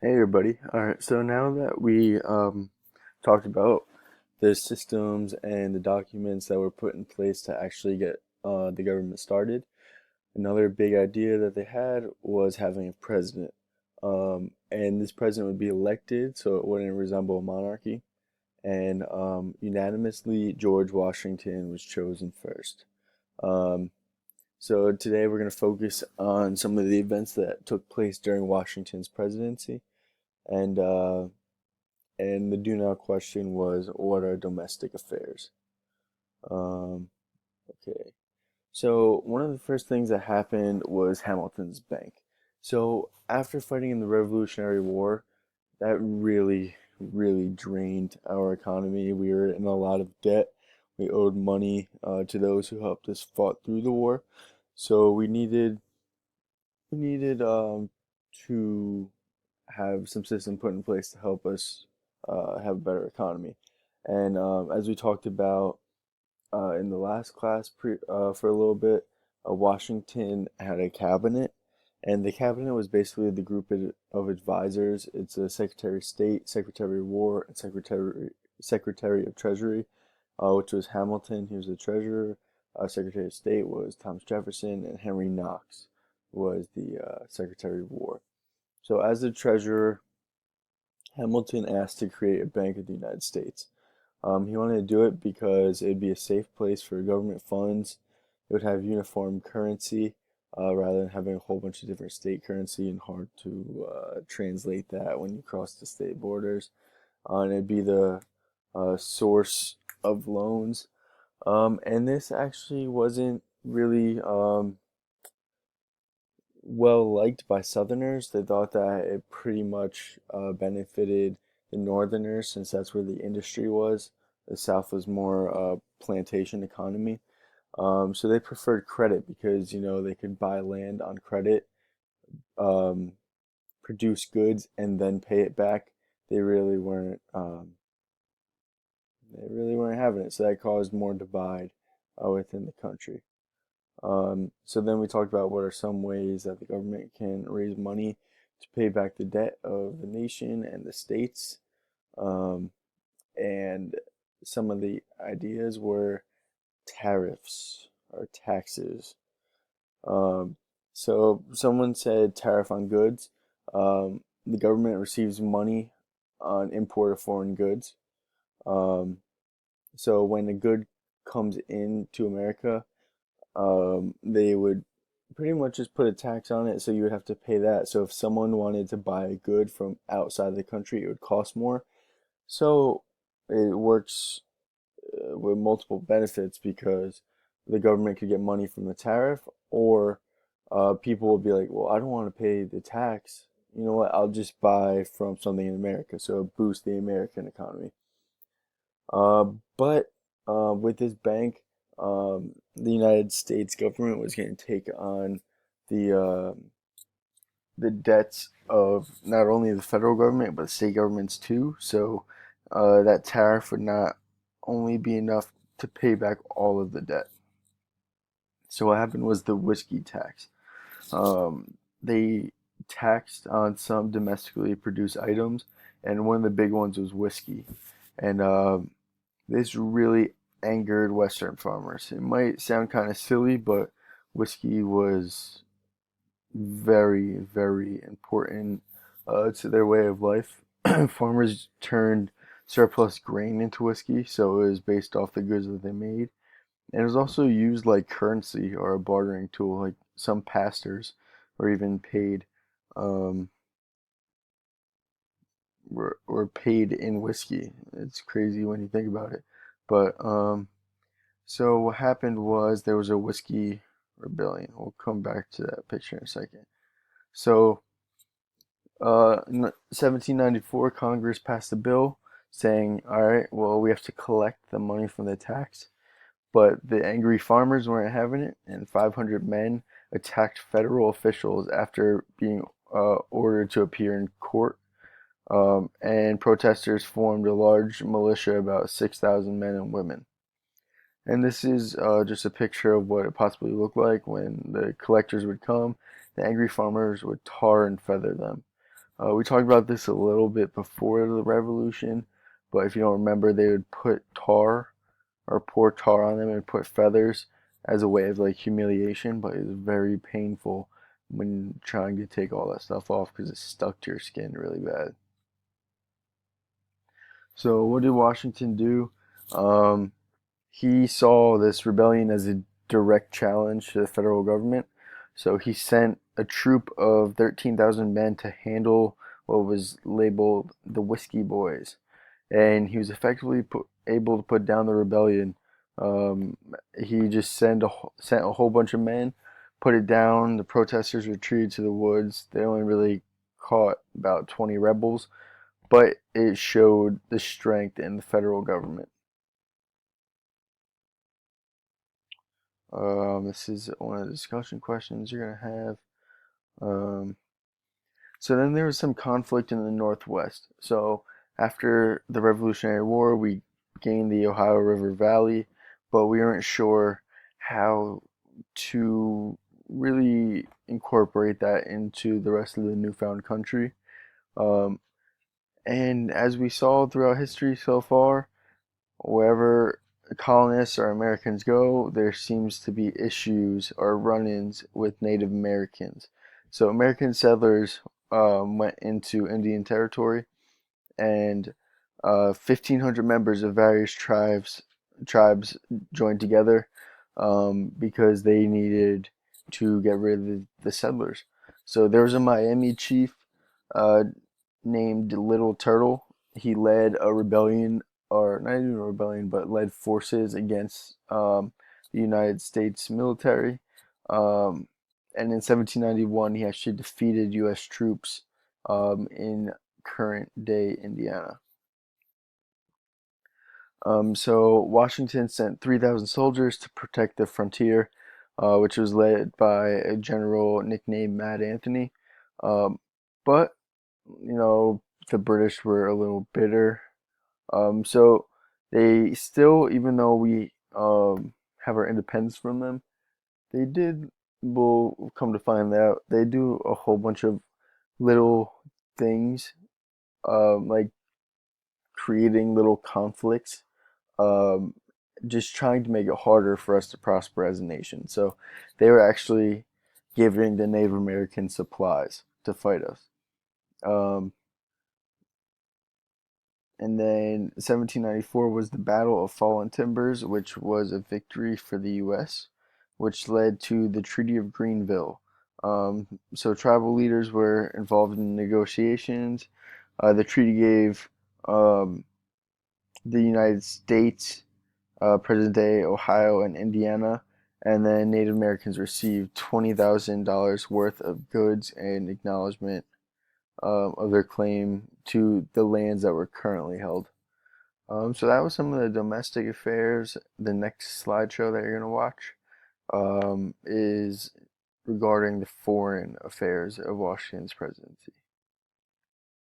Hey everybody. All right, so now that we talked about the systems and the documents that were put in place to actually get the government started, another big idea that they had was having a president. And this president would be elected, so it wouldn't resemble a monarchy. And unanimously, George Washington was chosen first. Um, so today we're going to focus on some of the events that took place during Washington's presidency. And the do not question was, what are domestic affairs? Um, okay. So one of the first things that happened was Hamilton's Bank. So after fighting in the Revolutionary War, that really drained our economy. We were in a lot of debt. We owed money to those who helped us fought through the war. So we needed to have some system put in place to help us have a better economy. And as we talked about in the last class for a little bit, Washington had a cabinet, and the cabinet was basically the group of advisors. It's a Secretary of State, Secretary of War, and Secretary of Treasury, which was Hamilton. He was the treasurer. Secretary of State was Thomas Jefferson, and Henry Knox was the Secretary of War. So as the treasurer, Hamilton asked to create a Bank of the United States. He wanted to do it because it'd be a safe place for government funds. It would have uniform currency rather than having a whole bunch of different state currency and hard to translate that when you cross the state borders. And it'd be the source of loans. And this actually wasn't really well liked by Southerners. They thought that it pretty much benefited the Northerners since that's where the industry was. The South was more plantation economy. So they preferred credit because, they could buy land on credit, um, produce goods, and then pay it back. They really weren't. They really weren't having it. So that caused more divide within the country. So then we talked about what are some ways that the government can raise money to pay back the debt of the nation and the states. Um, and some of the ideas were tariffs or taxes. Um, so someone said tariff on goods. The government receives money on import of foreign goods. Um, so when a good comes into America, they would pretty much just put a tax on it, so you would have to pay that. So if someone wanted to buy a good from outside the country, it would cost more. So it works with multiple benefits because the government could get money from the tariff, or people will be like, well, I don't want to pay the tax. You know what? I'll just buy from something in America. So it boosts the American economy. But with this bank, the United States government was going to take on the uh, the debts of not only the federal government but state governments too. So that tariff would not only be enough to pay back all of the debt. So what happened was the whiskey tax. They taxed on some domestically produced items, and one of the big ones was whiskey. And this really angered Western farmers. It might sound kind of silly, but whiskey was very important to their way of life. Farmers turned surplus grain into whiskey, so it was based off the goods that they made. And it was also used like currency or a bartering tool. Like some pastors were even paid, um, were paid in whiskey. It's crazy when you think about it. But so what happened was there was a whiskey rebellion. We'll come back to that picture in a second. So, in 1794, Congress passed a bill saying, all right, well, we have to collect the money from the tax. But the angry farmers weren't having it, and 500 men attacked federal officials after being ordered to appear in court. And protesters formed a large militia, about 6,000 men and women. And this is just a picture of what it possibly looked like when the collectors would come. The angry farmers would tar and feather them. We talked about this a little bit before the revolution, but if you don't remember, they would put tar or pour tar on them and put feathers as a way of like humiliation, but it was very painful when trying to take all that stuff off because it stuck to your skin really bad. So what did Washington do? Um, he saw this rebellion as a direct challenge to the federal government. So he sent a troop of 13,000 men to handle what was labeled the Whiskey Boys. And he was effectively able to put down the rebellion. Um, he just sent a whole bunch of men, put it down. The protesters retreated to the woods. They only really caught about 20 rebels, but it showed the strength in the federal government. This is one of the discussion questions you're gonna have. Um, so then there was some conflict in the Northwest. So after the Revolutionary War, we gained the Ohio River Valley, but we weren't sure how to really incorporate that into the rest of the newfound country. Um, and as we saw throughout history so far, wherever colonists or Americans go, there seems to be issues or run-ins with Native Americans. So American settlers went into Indian territory, and 1,500 members of various tribes joined together because they needed to get rid of the settlers. So there was a Miami chief uh, named Little Turtle. He led a rebellion, or not even a rebellion, but led forces against the United States military. Um, and in 1791, he actually defeated U.S. troops in current day Indiana. So Washington sent 3,000 soldiers to protect the frontier, which was led by a general nicknamed Mad Anthony. Um, but you know, the British were a little bitter. So they still, even though we have our independence from them, they did, we'll come to find out, they do a whole bunch of little things, like creating little conflicts, um, just trying to make it harder for us to prosper as a nation. So they were actually giving the Native Americans supplies to fight us. Um, And then 1794 was the Battle of Fallen Timbers, which was a victory for the U.S., which led to the Treaty of Greenville. So tribal leaders were involved in negotiations. The treaty gave um, the United States, present day Ohio and Indiana, and then Native Americans received $20,000 worth of goods and acknowledgement of their claim to the lands that were currently held. So that was some of the domestic affairs. The next slideshow that you're going to watch is regarding the foreign affairs of Washington's presidency.